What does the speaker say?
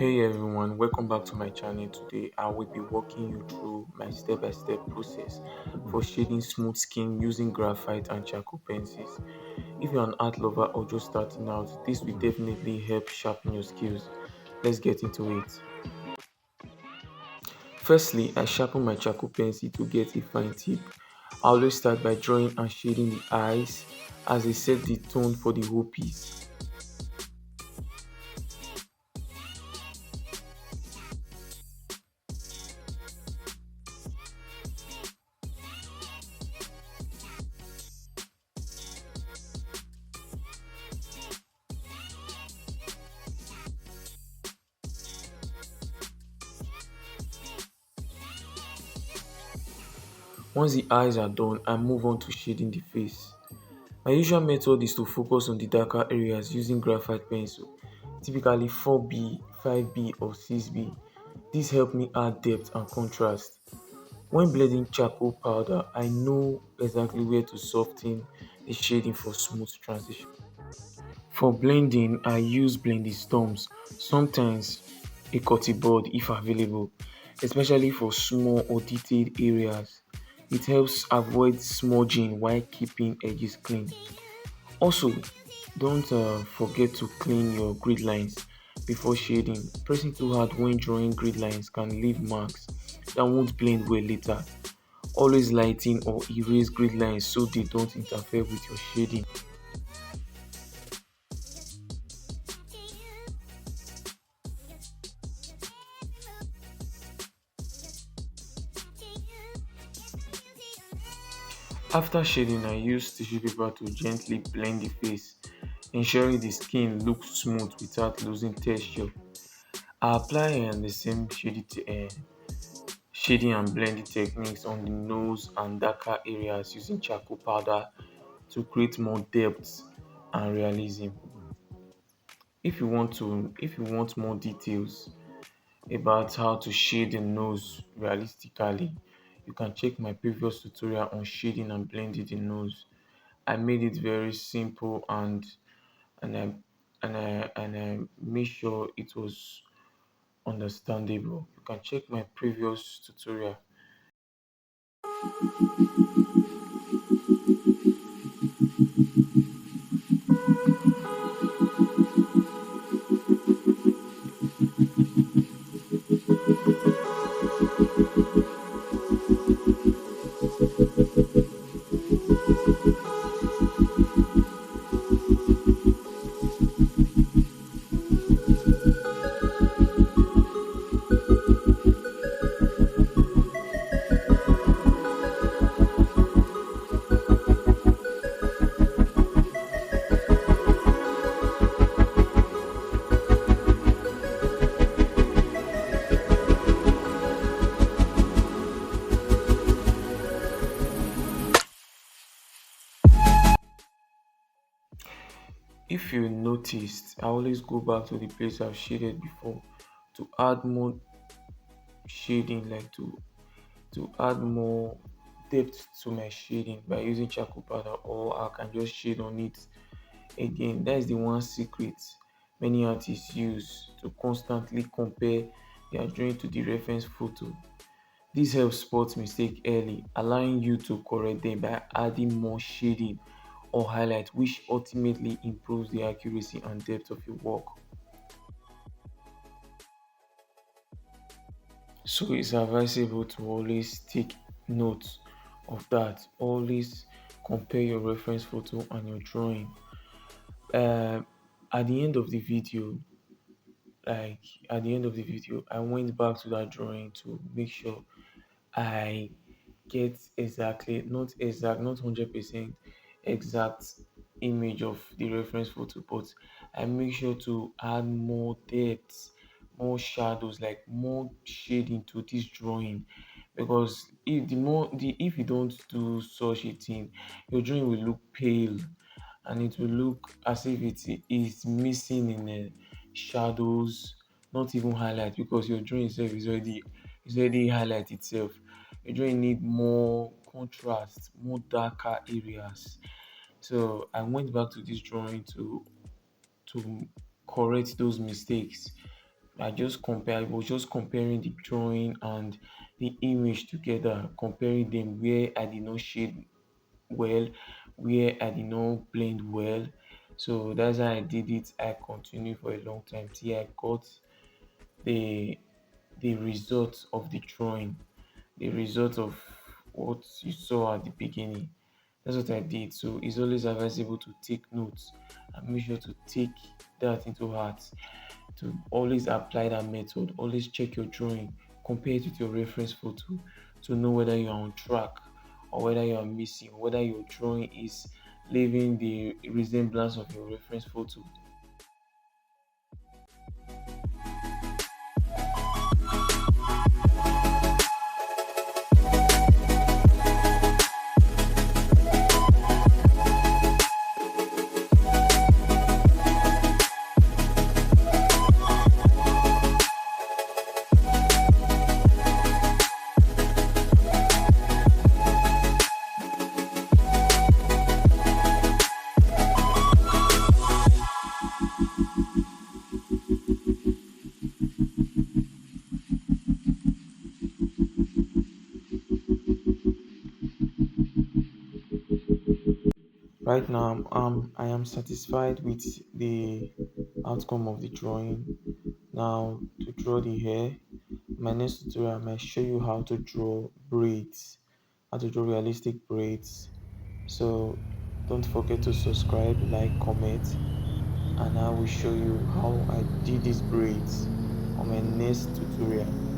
Hey everyone, welcome back to my channel. Today I will be walking you through my step-by-step process for shading smooth skin using graphite and charcoal pencils. If you're an art lover or just starting out, this will definitely help sharpen your skills. Let's get into it. Firstly, I sharpen my charcoal pencil to get a fine tip. I always start by drawing and shading the eyes as they set the tone for the whole piece. Once the eyes are done, I move on to shading the face. My usual method is to focus on the darker areas using graphite pencil, typically 4B, 5B or 6B. This helps me add depth and contrast. When blending charcoal powder, I know exactly where to soften the shading for smooth transition. For blending, I use blending storms, sometimes a cutting board if available, especially for small or detailed areas. It helps avoid smudging while keeping edges clean. Also, don't forget to clean your grid lines before shading. Pressing too hard when drawing grid lines can leave marks that won't blend well later. Always lighten or erase grid lines so they don't interfere with your shading. After shading, I use tissue paper to gently blend the face, ensuring the skin looks smooth without losing texture. I apply the same shading and blending techniques on the nose and darker areas using charcoal powder to create more depth and realism. If you want more details about how to shade the nose realistically, you can check my previous tutorial on shading and blending the nose. I made it very simple and I and I made sure it was understandable. You can check my previous tutorial. If you noticed, I always go back to the place I've shaded before to add more shading, like to add more depth to my shading by using charcoal powder, or I can just shade on it again. That is the one secret many artists use to constantly compare their drawing to the reference photo. This helps spot mistake early, allowing you to correct them by adding more shading or highlight, which ultimately improves the accuracy and depth of your work. So it's advisable to always take note of that. Always compare your reference photo and your drawing. Um, at the end of the video, like at the end of the video, I went back to that drawing to make sure I get exactly, not exact, not 100% exact image of the reference photo, but I make sure to add more depth, more shadows, like more shading to this drawing. Because if you don't do such a thing, your drawing will look pale and it will look as if it is missing in the shadows, not even highlight, because your drawing itself is already highlight itself. Your drawing need more contrast, more darker areas. So I went back to this drawing to correct those mistakes I was just comparing the drawing and the image together, comparing them where I did not shade well, where I did not blend well. So that's how I did it. I continued for a long time till I got the the result of the drawing, the result of what you saw at the beginning. That's what I did. So it's always advisable to take notes and make sure to take that into heart, to always apply that method. Always check your drawing, compare it with your reference photo to know whether you're on track or whether you are missing, or whether your drawing is leaving the resemblance of your reference photo. Right now, I am satisfied with the outcome of the drawing. Now, to draw the hair, my next tutorial I might show you how to draw braids, how to draw realistic braids. So, don't forget to subscribe, like, comment, and I will show you how I did these braids on my next tutorial.